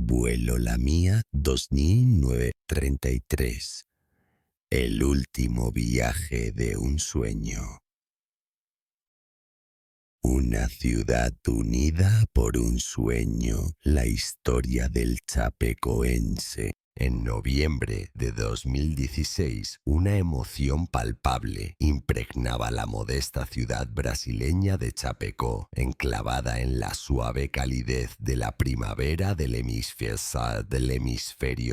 Vuelo la mía 2933. El último viaje de un sueño. Una ciudad unida por un sueño, la historia del chapecoense. En noviembre de 2016, una emoción palpable impregnaba la modesta ciudad brasileña de Chapecó, enclavada en la suave calidez de la primavera del hemisferio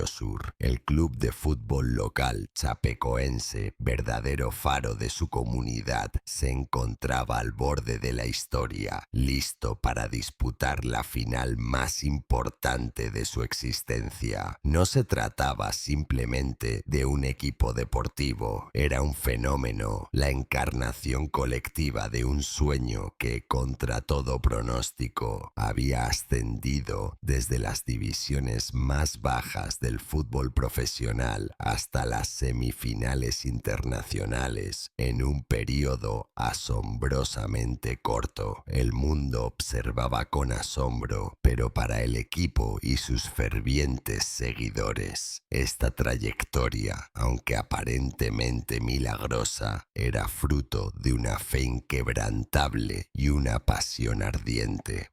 sur. El club de fútbol local chapecoense, verdadero faro de su comunidad, se encontraba al borde de la historia, listo para disputar la final más importante de su existencia. No se trataba simplemente de un equipo deportivo, era un fenómeno, la encarnación colectiva de un sueño que, contra todo pronóstico, había ascendido desde las divisiones más bajas del fútbol profesional hasta las semifinales internacionales en un periodo asombrosamente corto. El mundo observaba con asombro, pero para el equipo y sus fervientes seguidores, esta trayectoria, aunque aparentemente milagrosa, era fruto de una fe inquebrantable y una pasión ardiente.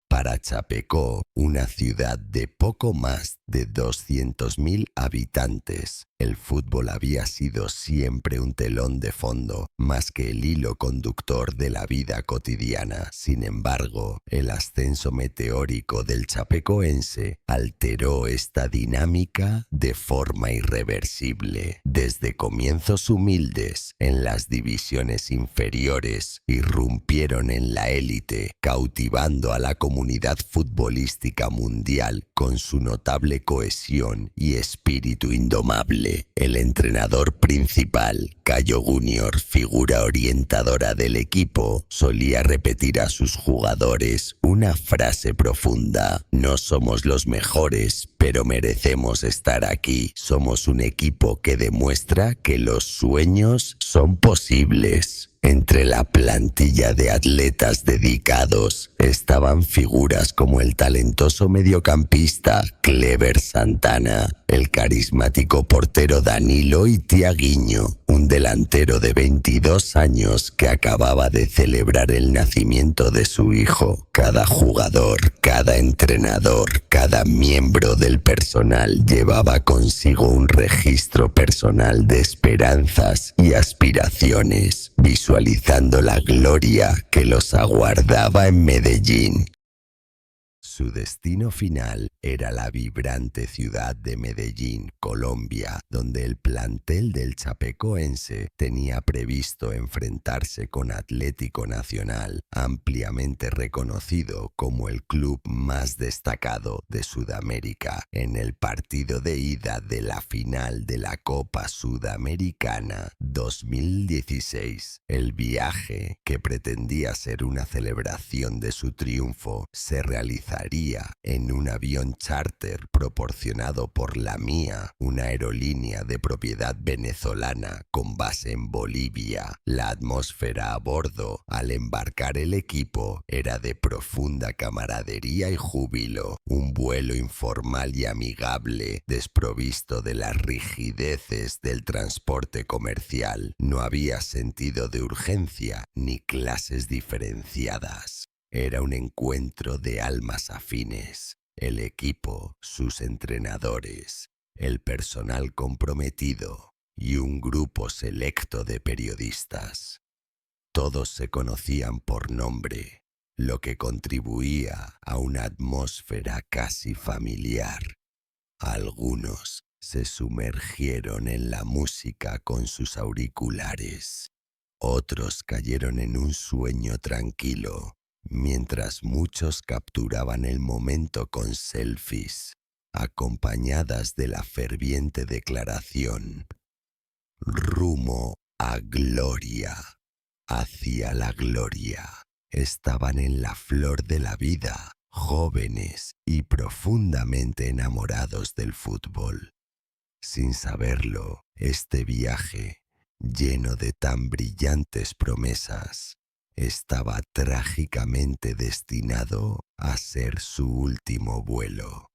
Para Chapecó, una ciudad de poco más de 200.000 habitantes, el fútbol había sido siempre un telón de fondo, más que el hilo conductor de la vida cotidiana. Sin embargo, el ascenso meteórico del chapecoense alteró esta dinámica de forma irreversible. Desde comienzos humildes, en las divisiones inferiores, irrumpieron en la élite, cautivando a la comunidad futbolística mundial con su notable cohesión y espíritu indomable. El entrenador principal, Cayo Junior, figura orientadora del equipo, solía repetir a sus jugadores una frase profunda: no somos los mejores, pero merecemos estar aquí. Somos un equipo que demuestra que los sueños son posibles. Entre la plantilla de atletas dedicados estaban figuras como el talentoso mediocampista Clever Santana, el carismático portero Danilo Itiaguinho, un delantero de 22 años que acababa de celebrar el nacimiento de su hijo. Cada jugador, cada entrenador, cada miembro del personal llevaba consigo un registro personal de esperanzas y aspiraciones, visualizando la gloria que los aguardaba en Medellín. Su destino final era la vibrante ciudad de Medellín, Colombia, donde el plantel del chapecoense tenía previsto enfrentarse con Atlético Nacional, ampliamente reconocido como el club más destacado de Sudamérica, en el partido de ida de la final de la Copa Sudamericana 2016. El viaje, que pretendía ser una celebración de su triunfo, se realizaría en un avión charter proporcionado por La Mía, una aerolínea de propiedad venezolana con base en Bolivia. La atmósfera a bordo, al embarcar el equipo, era de profunda camaradería y júbilo, un vuelo informal y amigable, desprovisto de las rigideces del transporte comercial. No había sentido de urgencia ni clases diferenciadas. Era un encuentro de almas afines, el equipo, sus entrenadores, el personal comprometido y un grupo selecto de periodistas. Todos se conocían por nombre, lo que contribuía a una atmósfera casi familiar. Algunos se sumergieron en la música con sus auriculares, otros cayeron en un sueño tranquilo, mientras muchos capturaban el momento con selfies, acompañadas de la ferviente declaración: rumbo a gloria, hacia la gloria. Estaban en la flor de la vida, jóvenes y profundamente enamorados del fútbol. Sin saberlo, este viaje, lleno de tan brillantes promesas, estaba trágicamente destinado a ser su último vuelo.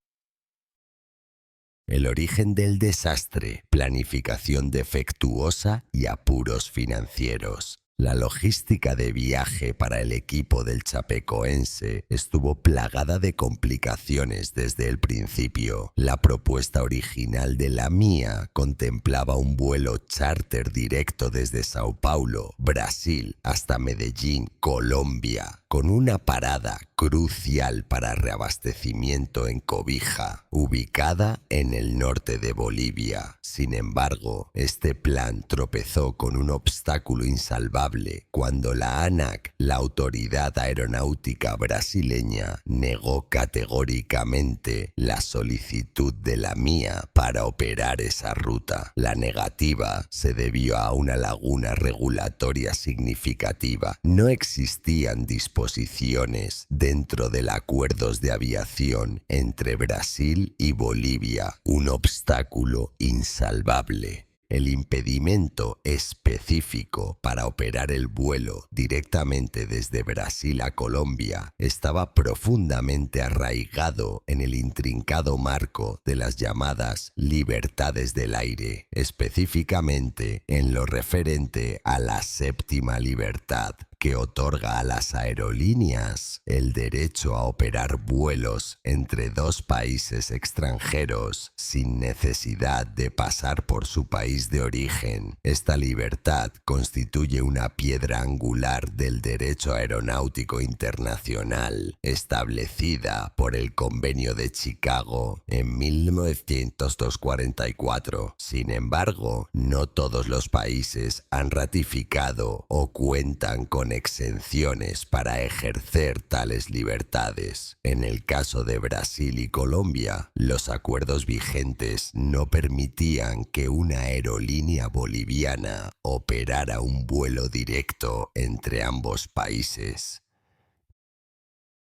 El origen del desastre, planificación defectuosa y apuros financieros. La logística de viaje para el equipo del Chapecoense estuvo plagada de complicaciones desde el principio. La propuesta original de la Mia contemplaba un vuelo charter directo desde Sao Paulo, Brasil, hasta Medellín, Colombia, con una parada crucial para reabastecimiento en Cobija, ubicada en el norte de Bolivia. Sin embargo, este plan tropezó con un obstáculo insalvable cuando la ANAC, la Autoridad Aeronáutica Brasileña, negó categóricamente la solicitud de la Mia para operar esa ruta. La negativa se debió a una laguna regulatoria significativa. No existían disposiciones dentro de acuerdos de aviación entre Brasil y Bolivia, un obstáculo insalvable. El impedimento específico para operar el vuelo directamente desde Brasil a Colombia estaba profundamente arraigado en el intrincado marco de las llamadas libertades del aire, específicamente en lo referente a la séptima libertad, que otorga a las aerolíneas el derecho a operar vuelos entre dos países extranjeros sin necesidad de pasar por su país de origen. Esta libertad constituye una piedra angular del derecho aeronáutico internacional, establecida por el Convenio de Chicago en 1944. Sin embargo, no todos los países han ratificado o cuentan con exenciones para ejercer tales libertades. En el caso de Brasil y Colombia, los acuerdos vigentes no permitían que una aerolínea boliviana operara un vuelo directo entre ambos países.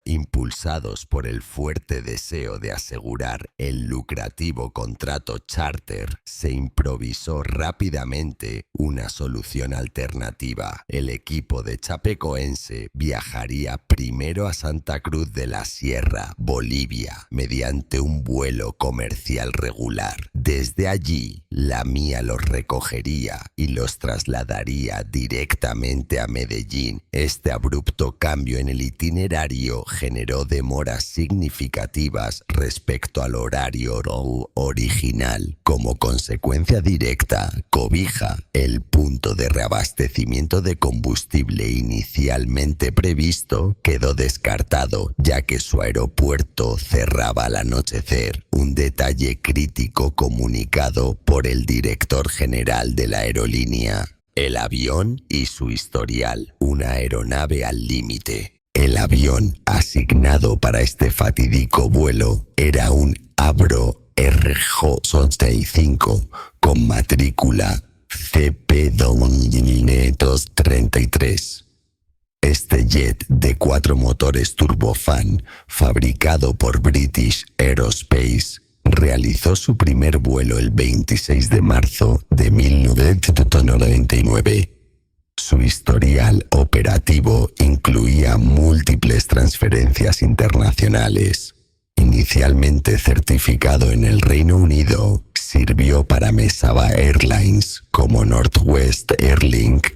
Impulsados por el fuerte deseo de asegurar el lucrativo contrato charter, se improvisó rápidamente una solución alternativa. El equipo de Chapecoense viajaría primero a Santa Cruz de la Sierra, Bolivia, mediante un vuelo comercial regular. Desde allí, la Mia los recogería y los trasladaría directamente a Medellín. Este abrupto cambio en el itinerario generó demoras significativas respecto al horario original. Como consecuencia directa, Cobija, el punto de reabastecimiento de combustible inicialmente previsto, quedó descartado, ya que su aeropuerto cerraba al anochecer, un detalle crítico comunicado por el director general de la aerolínea. El avión y su historial, una aeronave al límite. El avión asignado para este fatídico vuelo era un Avro RJ-65 con matrícula CP-233. Este jet de 4 motores turbofan, fabricado por British Aerospace, realizó su primer vuelo el 26 de marzo de 1999. Su historial operativo incluía múltiples transferencias internacionales. Inicialmente certificado en el Reino Unido, sirvió para Mesaba Airlines como Northwest Airlink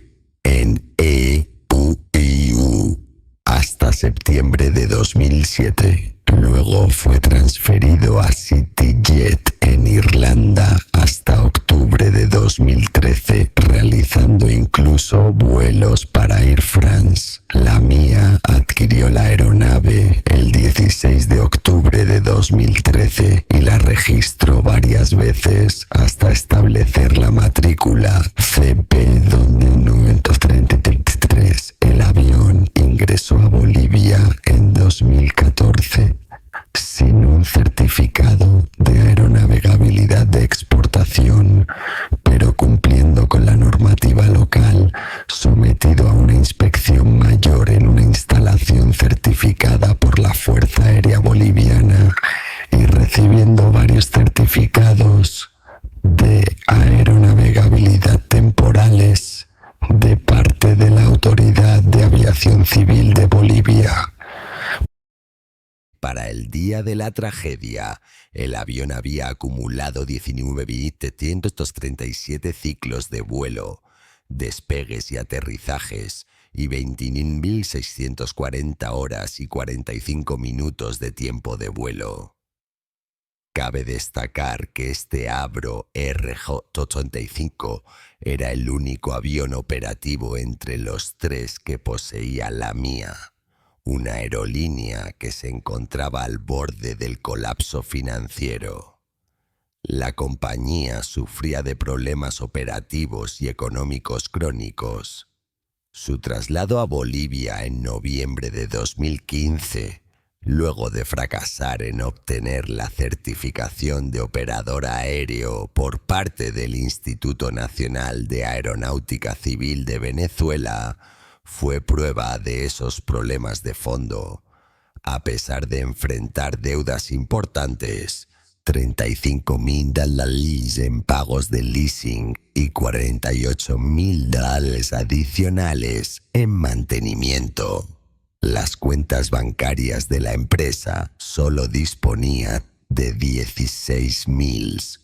en EUIU hasta septiembre de 2007. Luego fue transferido a CityJet en Irlanda hasta octubre de 2013, realizando incluso vuelos para Air France. La Mia adquirió la aeronave el 16 de octubre de 2013 y la registró varias veces hasta establecer la matrícula CP-233. El avión ingresó a Bolivia en 2014 sin un certificado de aeronavegabilidad de exportación, pero cumpliendo con la normativa local, sometido a una inspección mayor en una instalación certificada por la Fuerza Aérea Boliviana y recibiendo varios certificados de aeronavegabilidad temporales de parte de la Autoridad de Aviación para el día de la tragedia, el avión había acumulado 19.737 ciclos de vuelo, despegues y aterrizajes, y 21.640 horas y 45 minutos de tiempo de vuelo. Cabe destacar que este Avro RJ-85 era el único avión operativo entre los tres que poseía la Mia, una aerolínea que se encontraba al borde del colapso financiero. La compañía sufría de problemas operativos y económicos crónicos. Su traslado a Bolivia en noviembre de 2015, luego de fracasar en obtener la certificación de operador aéreo por parte del Instituto Nacional de Aeronáutica Civil de Venezuela, fue prueba de esos problemas de fondo. A pesar de enfrentar deudas importantes, $35.000 en pagos de leasing y $48.000 adicionales en mantenimiento, las cuentas bancarias de la empresa solo disponían de 16.000.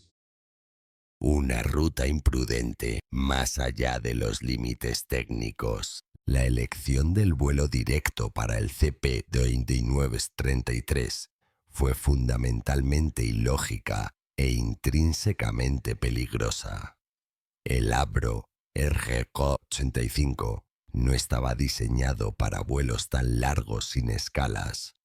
Una ruta imprudente más allá de los límites técnicos. La elección del vuelo directo para el CP-2933 fue fundamentalmente ilógica e intrínsecamente peligrosa. El Avro RJ-85 no estaba diseñado para vuelos tan largos sin escalas,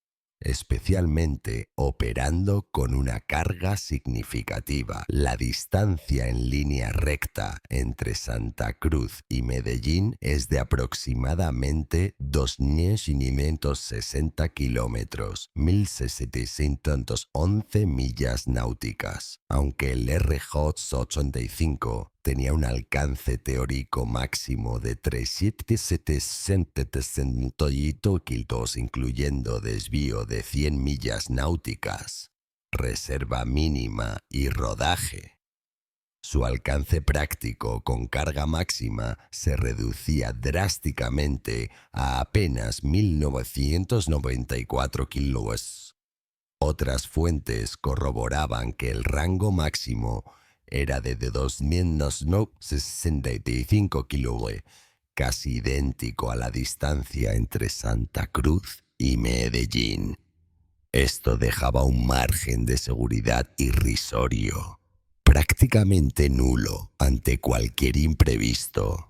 especialmente operando con una carga significativa. La distancia en línea recta entre Santa Cruz y Medellín es de aproximadamente 2.560 kilómetros, 1.711 millas náuticas, aunque el RJ-85 tenía un alcance teórico máximo de 3.768 kilómetros, incluyendo desvío de 100 millas náuticas, reserva mínima y rodaje. Su alcance práctico con carga máxima se reducía drásticamente a apenas 1.994 kilómetros. Otras fuentes corroboraban que el rango máximo era de 2.965 kilómetros, casi idéntico a la distancia entre Santa Cruz y Medellín. Esto dejaba un margen de seguridad irrisorio, prácticamente nulo ante cualquier imprevisto.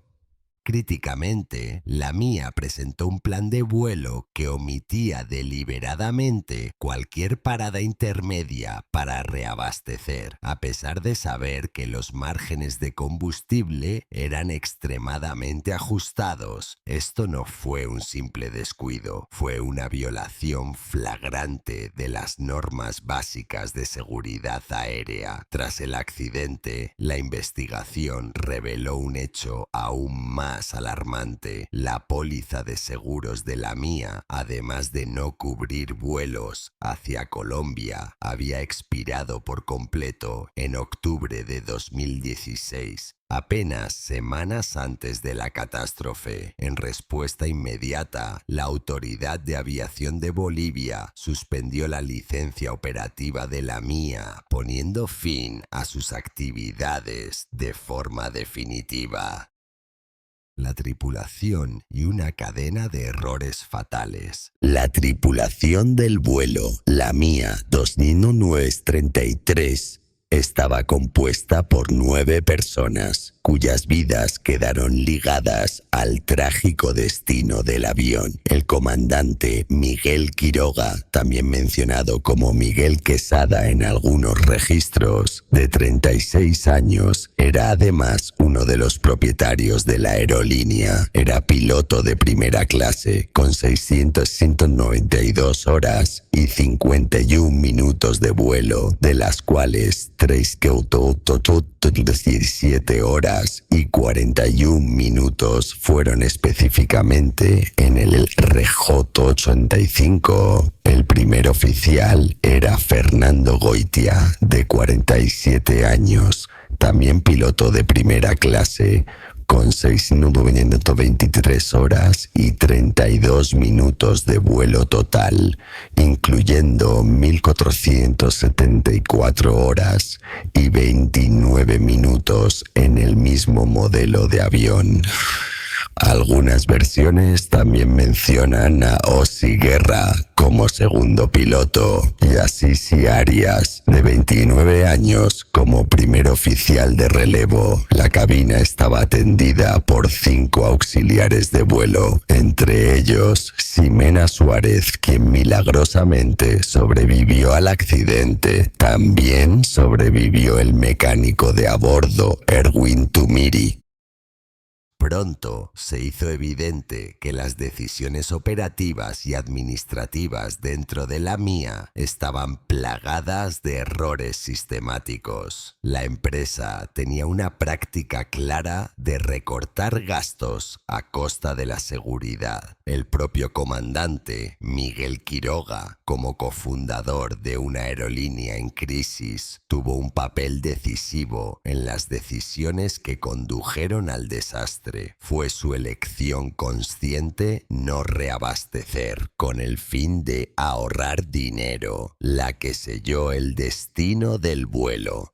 Críticamente, la Mia presentó un plan de vuelo que omitía deliberadamente cualquier parada intermedia para reabastecer, a pesar de saber que los márgenes de combustible eran extremadamente ajustados. Esto no fue un simple descuido, fue una violación flagrante de las normas básicas de seguridad aérea. Tras el accidente, la investigación reveló un hecho aún más alarmante. La póliza de seguros de la Mia, además de no cubrir vuelos hacia Colombia, había expirado por completo en octubre de 2016. Apenas semanas antes de la catástrofe, en respuesta inmediata, la Autoridad de Aviación de Bolivia suspendió la licencia operativa de la Mia, poniendo fin a sus actividades de forma definitiva. La tripulación y una cadena de errores fatales. La tripulación del vuelo, la Mia 2933, estaba compuesta por 9 personas, cuyas vidas quedaron ligadas al trágico destino del avión. El comandante Miguel Quiroga, también mencionado como Miguel Quesada en algunos registros, de 36 años, era además uno de los propietarios de la aerolínea. Era piloto de primera clase, con 692 horas y 51 minutos de vuelo, de las cuales 17 horas y 41 minutos fueron específicamente en el RJ-85. El primer oficial era Fernando Goitia, de 47 años, también piloto de primera clase, con 6.923 horas y 32 minutos de vuelo total, incluyendo 1.474 horas y 29 minutos en el mismo modelo de avión. Algunas versiones también mencionan a Ozzy Guerra como segundo piloto y a Sisi Arias, de 29 años, como primer oficial de relevo. La cabina estaba atendida por 5 auxiliares de vuelo, entre ellos Ximena Suárez, quien milagrosamente sobrevivió al accidente. También sobrevivió el mecánico de a bordo, Erwin Tumiri. Pronto se hizo evidente que las decisiones operativas y administrativas dentro de la MIA estaban plagadas de errores sistemáticos. La empresa tenía una práctica clara de recortar gastos a costa de la seguridad. El propio comandante, Miguel Quiroga, como cofundador de una aerolínea en crisis, tuvo un papel decisivo en las decisiones que condujeron al desastre. Fue su elección consciente no reabastecer, con el fin de ahorrar dinero, la que selló el destino del vuelo.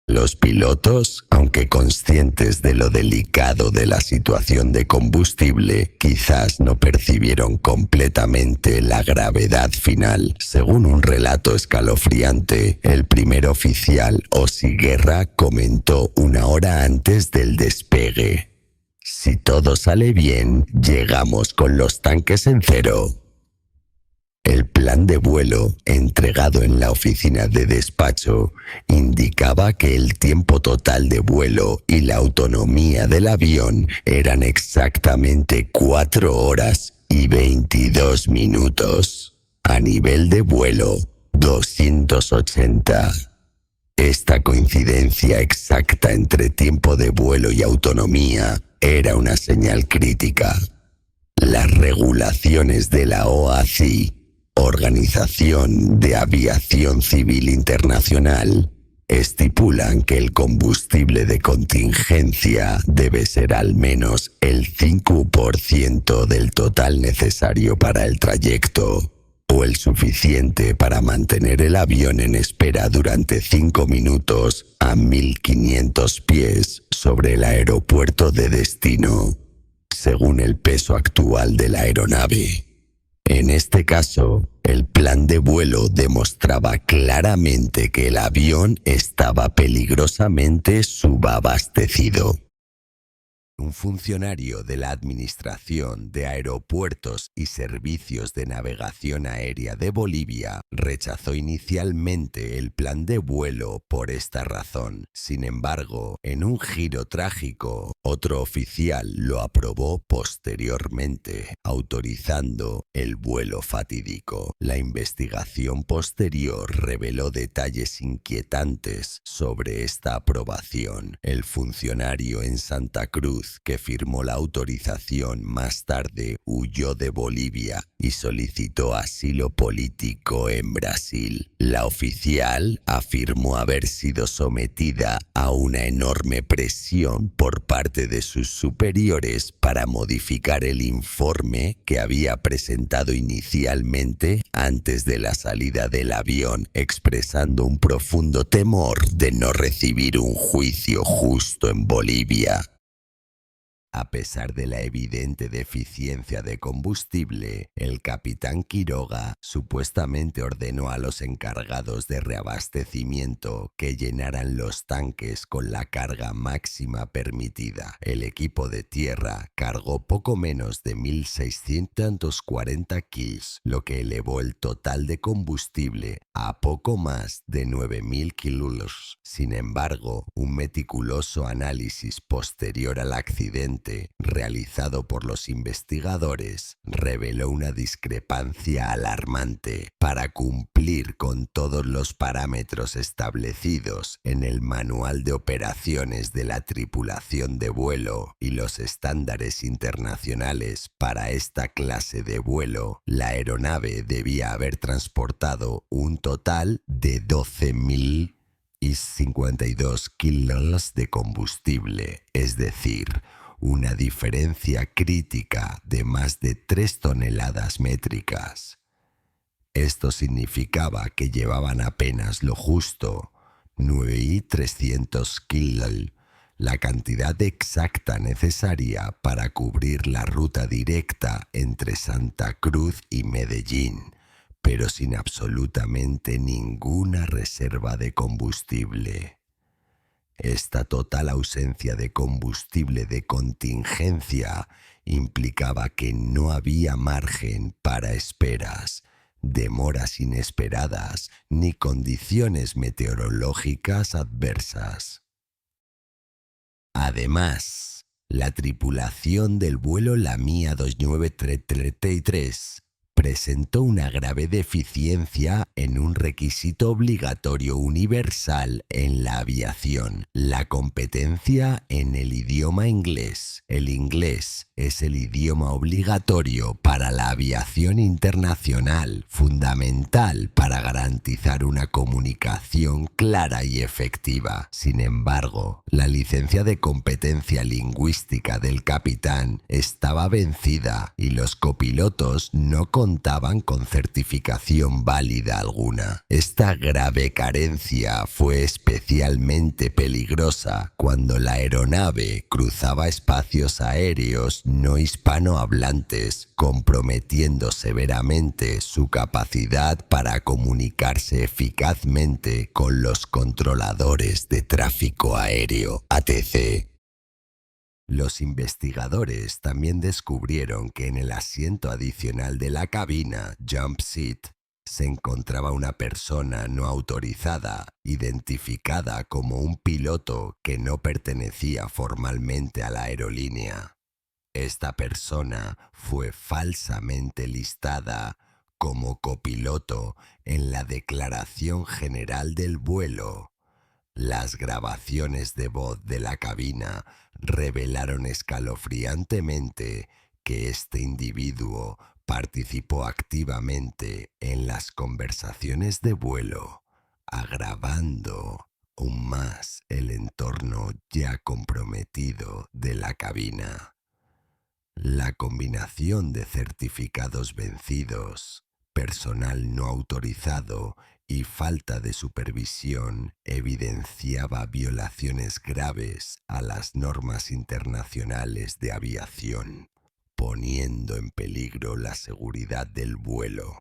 Los pilotos, aunque conscientes de lo delicado de la situación de combustible, quizás no percibieron completamente la gravedad final. Según un relato escalofriante, el primer oficial, Ozzy Guerra, comentó una hora antes del despegue: "Si todo sale bien, llegamos con los tanques en cero". El plan de vuelo, entregado en la oficina de despacho, indicaba que el tiempo total de vuelo y la autonomía del avión eran exactamente 4 horas y 22 minutos. A nivel de vuelo, 280. Esta coincidencia exacta entre tiempo de vuelo y autonomía era una señal crítica. Las regulaciones de la OACI, Organización de Aviación Civil Internacional, estipulan que el combustible de contingencia debe ser al menos el 5% del total necesario para el trayecto, o el suficiente para mantener el avión en espera durante 5 minutos a 1.500 pies sobre el aeropuerto de destino, según el peso actual de la aeronave. En este caso, el plan de vuelo demostraba claramente que el avión estaba peligrosamente subabastecido. Un funcionario de la Administración de Aeropuertos y Servicios de Navegación Aérea de Bolivia rechazó inicialmente el plan de vuelo por esta razón. Sin embargo, en un giro trágico, otro oficial lo aprobó posteriormente, autorizando el vuelo fatídico. La investigación posterior reveló detalles inquietantes sobre esta aprobación. El funcionario en Santa Cruz que firmó la autorización más tarde huyó de Bolivia y solicitó asilo político en Brasil. La oficial afirmó haber sido sometida a una enorme presión por parte de sus superiores para modificar el informe que había presentado inicialmente antes de la salida del avión, expresando un profundo temor de no recibir un juicio justo en Bolivia. A pesar de la evidente deficiencia de combustible, el capitán Quiroga supuestamente ordenó a los encargados de reabastecimiento que llenaran los tanques con la carga máxima permitida. El equipo de tierra cargó poco menos de 1.640 kilos, lo que elevó el total de combustible a poco más de 9.000 kilos. Sin embargo, un meticuloso análisis posterior al accidente realizado por los investigadores reveló una discrepancia alarmante. Para cumplir con todos los parámetros establecidos en el Manual de Operaciones de la Tripulación de Vuelo y los estándares internacionales para esta clase de vuelo, la aeronave debía haber transportado un total de 12.000 y 52 kilos de combustible, es decir, una diferencia crítica de más de 3 toneladas métricas. Esto significaba que llevaban apenas lo justo, 9.300 kilos, la cantidad exacta necesaria para cubrir la ruta directa entre Santa Cruz y Medellín, pero sin absolutamente ninguna reserva de combustible. Esta total ausencia de combustible de contingencia implicaba que no había margen para esperas, demoras inesperadas ni condiciones meteorológicas adversas. Además, la tripulación del vuelo Lamia 2933 presentó una grave deficiencia en un requisito obligatorio universal en la aviación: la competencia en el idioma inglés. El inglés es el idioma obligatorio para la aviación internacional, fundamental para garantizar una comunicación clara y efectiva. Sin embargo, la licencia de competencia lingüística del capitán estaba vencida y los copilotos no contaban con certificación válida alguna. Esta grave carencia fue especialmente peligrosa cuando la aeronave cruzaba espacios aéreos no hispanohablantes, comprometiendo severamente su capacidad para comunicarse eficazmente con los controladores de tráfico aéreo, ATC. Los investigadores también descubrieron que en el asiento adicional de la cabina, Jump Seat, se encontraba una persona no autorizada, identificada como un piloto que no pertenecía formalmente a la aerolínea. Esta persona fue falsamente listada como copiloto en la declaración general del vuelo. Las grabaciones de voz de la cabina revelaron escalofriantemente que este individuo participó activamente en las conversaciones de vuelo, agravando aún más el entorno ya comprometido de la cabina. La combinación de certificados vencidos, personal no autorizado y falta de supervisión evidenciaba violaciones graves a las normas internacionales de aviación, poniendo en peligro la seguridad del vuelo.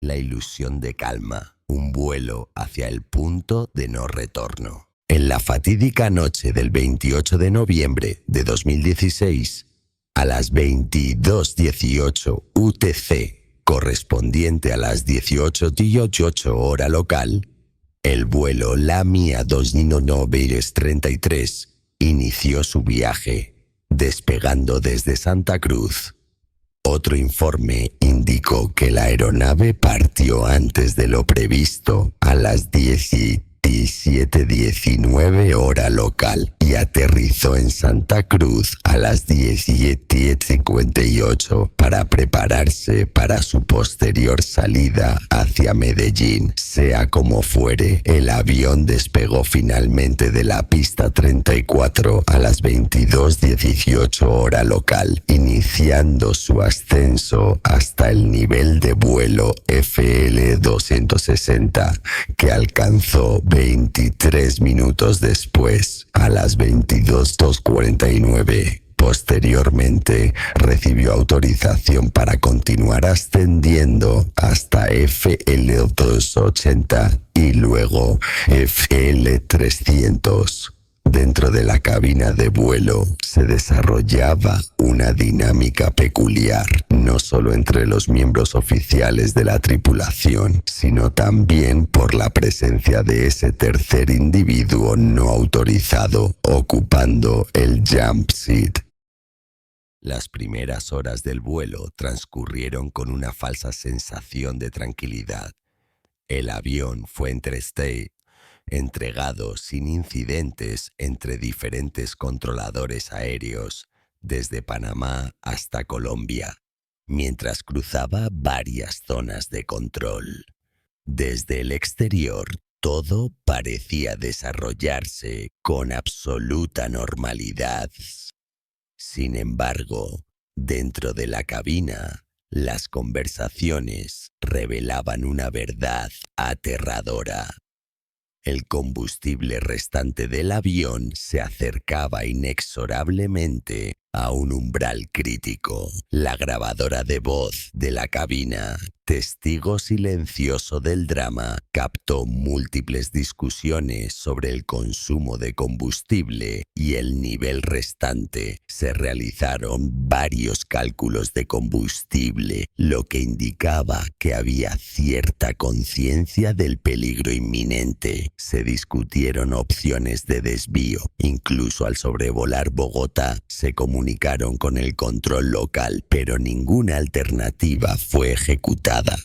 La ilusión de calma, un vuelo hacia el punto de no retorno. En la fatídica noche del 28 de noviembre de 2016, a las 22:18 UTC, correspondiente a las 18:18 hora local, el vuelo Lamia 2933 inició su viaje, despegando desde Santa Cruz. Otro informe indicó que la aeronave partió antes de lo previsto a las 17:19 hora local y aterrizó en Santa Cruz a las 17:58 para prepararse para su posterior salida hacia Medellín. Sea como fuere, el avión despegó finalmente de la pista 34 a las 22:18 hora local, iniciando su ascenso hasta el nivel de vuelo FL260, que alcanzó 23 minutos después, a las 22:49. Posteriormente, recibió autorización para continuar ascendiendo hasta FL280 y luego FL300. Dentro de la cabina de vuelo se desarrollaba una dinámica peculiar, no solo entre los miembros oficiales de la tripulación, sino también por la presencia de ese tercer individuo no autorizado ocupando el jump seat. Las primeras horas del vuelo transcurrieron con una falsa sensación de tranquilidad. El avión fue entregado sin incidentes entre diferentes controladores aéreos, desde Panamá hasta Colombia, mientras cruzaba varias zonas de control. Desde el exterior, Todo parecía desarrollarse con absoluta normalidad. Sin embargo, dentro de la cabina, las conversaciones revelaban una verdad aterradora. El combustible restante del avión se acercaba inexorablemente a un umbral crítico. La grabadora de voz de la cabina, testigo silencioso del drama, captó múltiples discusiones sobre el consumo de combustible y el nivel restante. Se realizaron varios cálculos de combustible, lo que indicaba que había cierta conciencia del peligro inminente. Se discutieron opciones de desvío. Incluso al sobrevolar Bogotá, se comunicaron con el control local, pero ninguna alternativa fue ejecutada.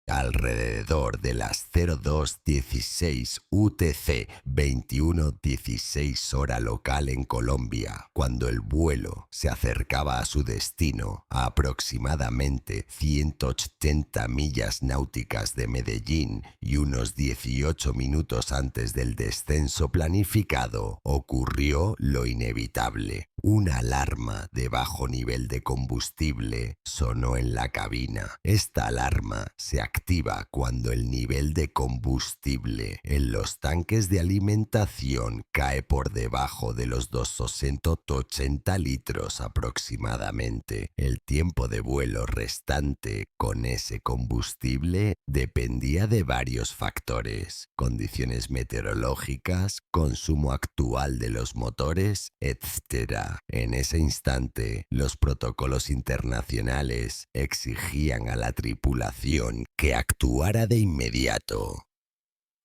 Alrededor de las 02:16 UTC, 21:16 hora local en Colombia, cuando el vuelo se acercaba a su destino, a aproximadamente 180 millas náuticas de Medellín y unos 18 minutos antes del descenso planificado, ocurrió lo inevitable. Una alarma de bajo nivel de combustible sonó en la cabina. Esta alarma se activa cuando el nivel de combustible en los tanques de alimentación cae por debajo de los 280 litros aproximadamente. El tiempo de vuelo restante con ese combustible dependía de varios factores: condiciones meteorológicas, consumo actual de los motores, etc. En ese instante, los protocolos internacionales exigían a la tripulación que actuara de inmediato.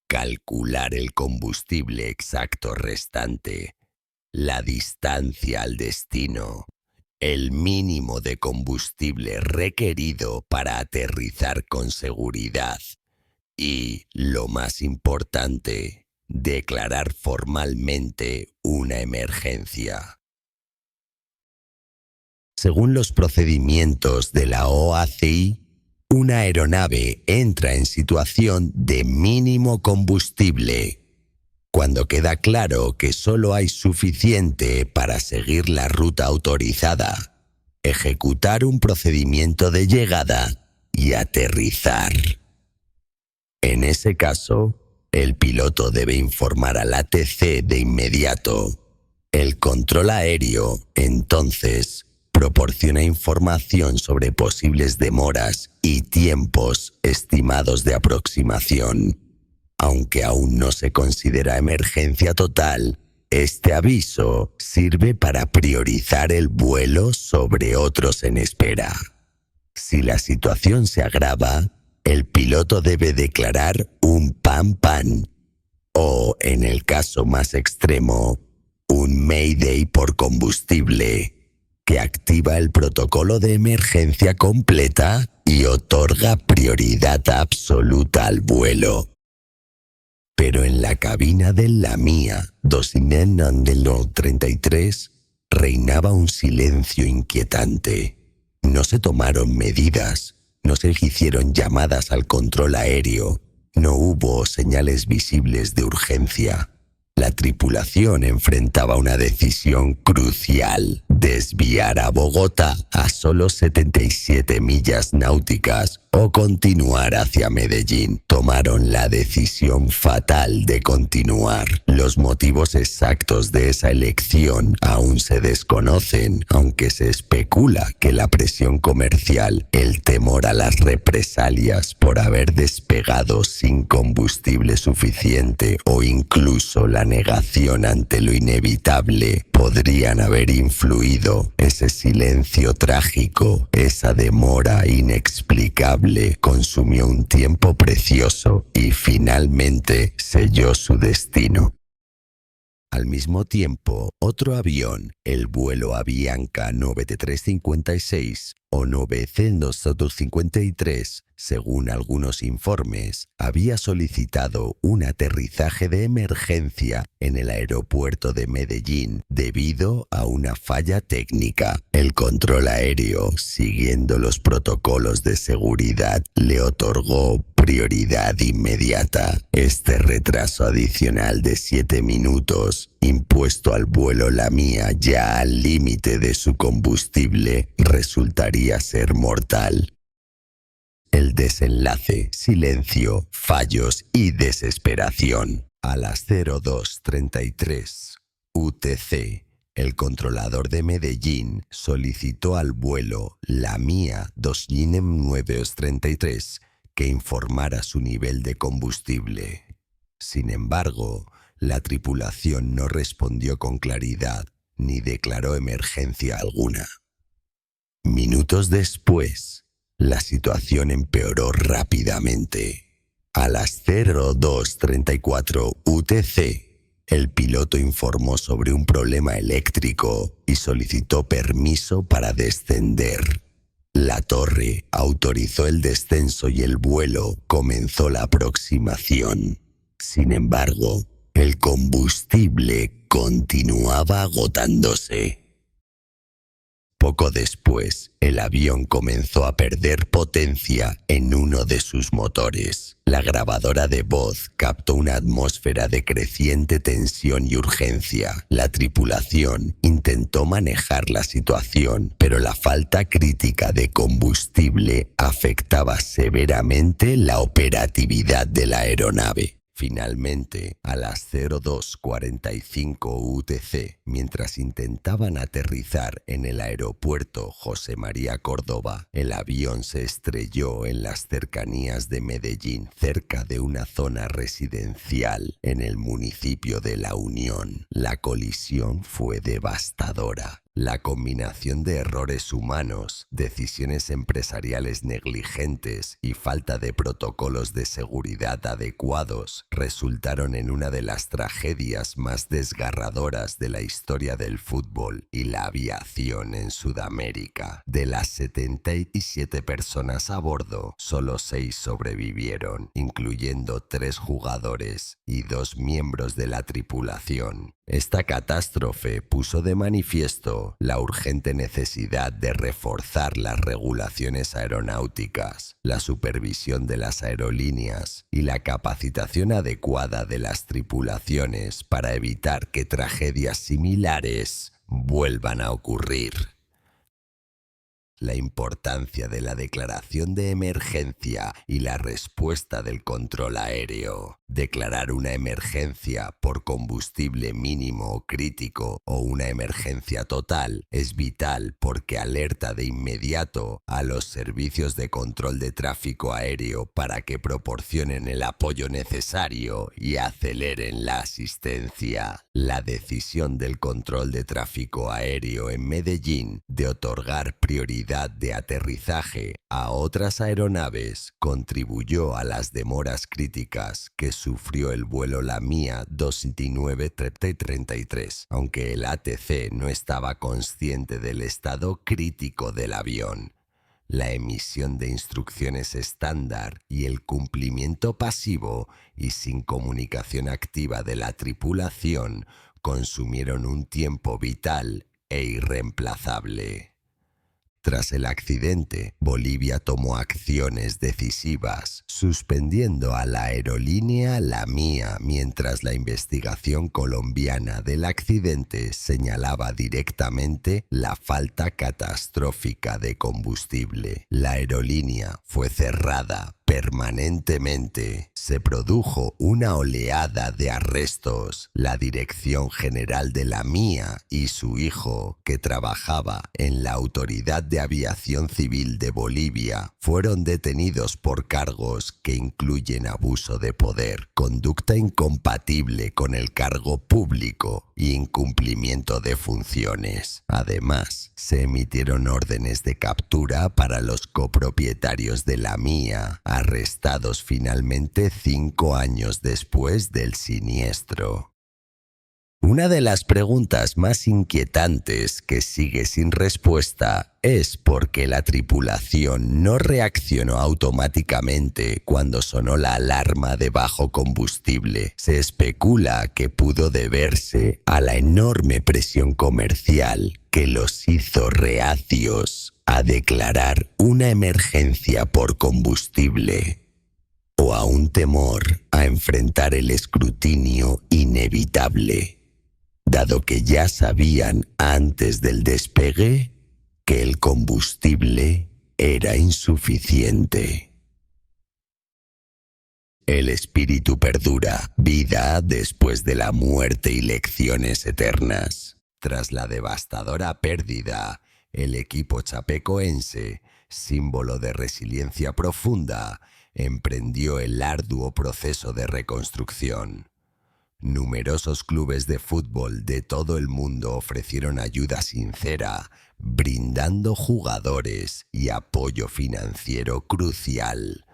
Calcular el combustible exacto restante, la distancia al destino, el mínimo de combustible requerido para aterrizar con seguridad y, lo más importante, declarar formalmente una emergencia. Según los procedimientos de la OACI, una aeronave entra en situación de mínimo combustible cuando queda claro que solo hay suficiente para seguir la ruta autorizada, ejecutar un procedimiento de llegada y aterrizar. En ese caso, el piloto debe informar al ATC de inmediato. El control aéreo, entonces, proporciona información sobre posibles demoras y tiempos estimados de aproximación. Aunque aún no se considera emergencia total, este aviso sirve para priorizar el vuelo sobre otros en espera. Si la situación se agrava, el piloto debe declarar un PAN-PAN o, en el caso más extremo, un Mayday por combustible, que activa el protocolo de emergencia completa y otorga prioridad absoluta al vuelo. Pero en la cabina de la Mía 233 reinaba un silencio inquietante. No se tomaron medidas, no se hicieron llamadas al control aéreo, no hubo señales visibles de urgencia. La tripulación enfrentaba una decisión crucial: desviar a Bogotá a solo 77 millas náuticas o continuar hacia Medellín. Tomaron la decisión fatal de continuar. Los motivos exactos de esa elección aún se desconocen, aunque se especula que la presión comercial, el temor a las represalias por haber despegado sin combustible suficiente o incluso la negación ante lo inevitable podrían haber influido. Ese silencio trágico, esa demora inexplicable, consumió un tiempo precioso y finalmente selló su destino. Al mismo tiempo, otro avión, el vuelo Avianca 9356, o 953, según algunos informes, había solicitado un aterrizaje de emergencia en el aeropuerto de Medellín debido a una falla técnica. El control aéreo, siguiendo los protocolos de seguridad, le otorgó prioridad inmediata. Este retraso adicional de 7 minutos, impuesto al vuelo Lamia ya al límite de su combustible, resultaría ser mortal. El desenlace, silencio, fallos y desesperación. A las 02:33 UTC, el controlador de Medellín solicitó al vuelo Lamia 233 que informara su nivel de combustible. Sin embargo, la tripulación no respondió con claridad ni declaró emergencia alguna. Minutos después, la situación empeoró rápidamente. A las 02:34 UTC, el piloto informó sobre un problema eléctrico y solicitó permiso para descender. La torre autorizó el descenso y el vuelo comenzó la aproximación. Sin embargo, el combustible continuaba agotándose. Poco después, el avión comenzó a perder potencia en uno de sus motores. La grabadora de voz captó una atmósfera de creciente tensión y urgencia. La tripulación intentó manejar la situación, pero la falta crítica de combustible afectaba severamente la operatividad de la aeronave. Finalmente, a las 02:45 UTC, mientras intentaban aterrizar en el aeropuerto José María Córdoba, el avión se estrelló en las cercanías de Medellín, cerca de una zona residencial en el municipio de La Unión. La colisión fue devastadora. La combinación de errores humanos, decisiones empresariales negligentes y falta de protocolos de seguridad adecuados resultaron en una de las tragedias más desgarradoras de la historia del fútbol y la aviación en Sudamérica. De las 77 personas a bordo, solo 6 sobrevivieron, incluyendo 3 jugadores y 2 miembros de la tripulación. Esta catástrofe puso de manifiesto la urgente necesidad de reforzar las regulaciones aeronáuticas, la supervisión de las aerolíneas y la capacitación adecuada de las tripulaciones para evitar que tragedias similares vuelvan a ocurrir. La importancia de la declaración de emergencia y la respuesta del control aéreo. Declarar una emergencia por combustible mínimo o crítico o una emergencia total es vital porque alerta de inmediato a los servicios de control de tráfico aéreo para que proporcionen el apoyo necesario y aceleren la asistencia. La decisión del control de tráfico aéreo en Medellín de otorgar prioridad de aterrizaje a otras aeronaves contribuyó a las demoras críticas que sufrió el vuelo Lamia 233, aunque el ATC no estaba consciente del estado crítico del avión. La emisión de instrucciones estándar y el cumplimiento pasivo y sin comunicación activa de la tripulación consumieron un tiempo vital e irreemplazable. Tras el accidente, Bolivia tomó acciones decisivas, suspendiendo a la aerolínea Lamia mientras la investigación colombiana del accidente señalaba directamente la falta catastrófica de combustible. La aerolínea fue cerrada permanentemente. Se produjo una oleada de arrestos. La Dirección General de Lamia y su hijo, que trabajaba en la Autoridad de Aviación Civil de Bolivia, fueron detenidos por cargos que incluyen abuso de poder, conducta incompatible con el cargo público y incumplimiento de funciones. Además, se emitieron órdenes de captura para los copropietarios de Lamia, arrestados finalmente 5 años después del siniestro. Una de las preguntas más inquietantes que sigue sin respuesta es por qué la tripulación no reaccionó automáticamente cuando sonó la alarma de bajo combustible. Se especula que pudo deberse a la enorme presión comercial que los hizo reacios a declarar una emergencia por combustible, o a un temor a enfrentar el escrutinio inevitable, dado que ya sabían antes del despegue que el combustible era insuficiente. El espíritu perdura, vida después de la muerte y lecciones eternas. Tras la devastadora pérdida, el equipo chapecoense, símbolo de resiliencia profunda, emprendió el arduo proceso de reconstrucción. Numerosos clubes de fútbol de todo el mundo ofrecieron ayuda sincera, brindando jugadores y apoyo financiero crucial.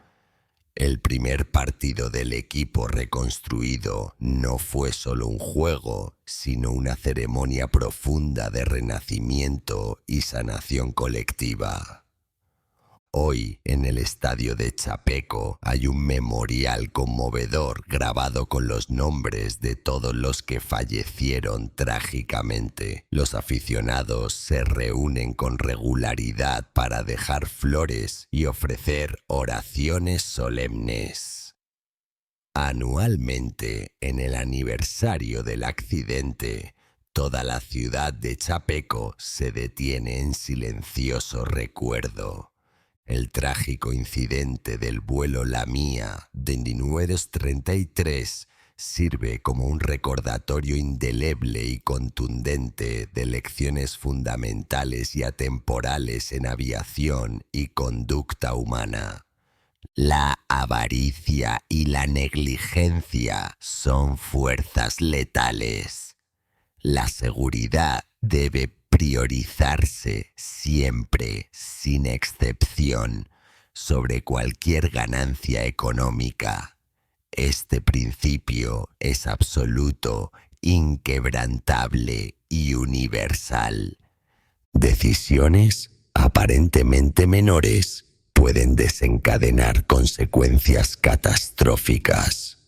El primer partido del equipo reconstruido no fue solo un juego, sino una ceremonia profunda de renacimiento y sanación colectiva. Hoy, en el estadio de Chapeco, hay un memorial conmovedor grabado con los nombres de todos los que fallecieron trágicamente. Los aficionados se reúnen con regularidad para dejar flores y ofrecer oraciones solemnes. Anualmente, en el aniversario del accidente, toda la ciudad de Chapeco se detiene en silencioso recuerdo. El trágico incidente del vuelo Lamia de 1933 sirve como un recordatorio indeleble y contundente de lecciones fundamentales y atemporales en aviación y conducta humana. La avaricia y la negligencia son fuerzas letales. La seguridad debe priorizarse siempre, sin excepción, sobre cualquier ganancia económica. Este principio es absoluto, inquebrantable y universal. Decisiones aparentemente menores pueden desencadenar consecuencias catastróficas.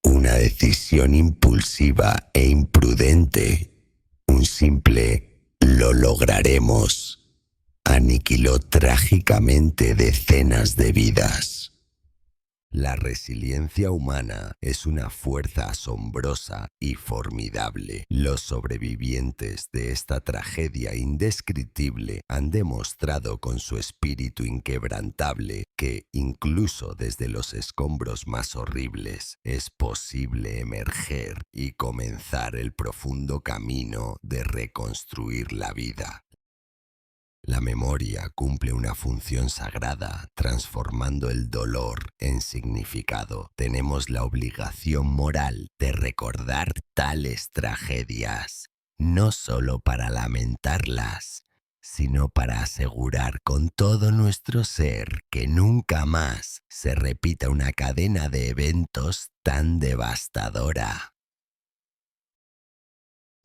Una decisión impulsiva e imprudente, un simple "lo lograremos", aniquiló trágicamente decenas de vidas. La resiliencia humana es una fuerza asombrosa y formidable. Los sobrevivientes de esta tragedia indescriptible han demostrado con su espíritu inquebrantable que, incluso desde los escombros más horribles, es posible emerger y comenzar el profundo camino de reconstruir la vida. La memoria cumple una función sagrada, transformando el dolor en significado. Tenemos la obligación moral de recordar tales tragedias, no solo para lamentarlas, sino para asegurar con todo nuestro ser que nunca más se repita una cadena de eventos tan devastadora.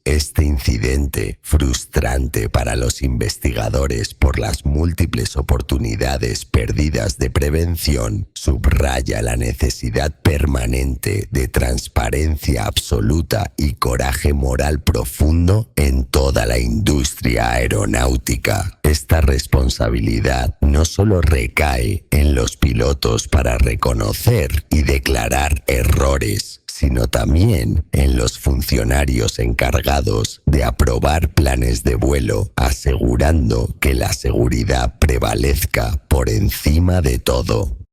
Este incidente, frustrante para los investigadores por las múltiples oportunidades perdidas de prevención, subraya la necesidad permanente de transparencia absoluta y coraje moral profundo en toda la industria aeronáutica. Esta responsabilidad no solo recae en los pilotos para reconocer y declarar errores, sino también en los funcionarios encargados de aprobar planes de vuelo, asegurando que la seguridad prevalezca por encima de todo.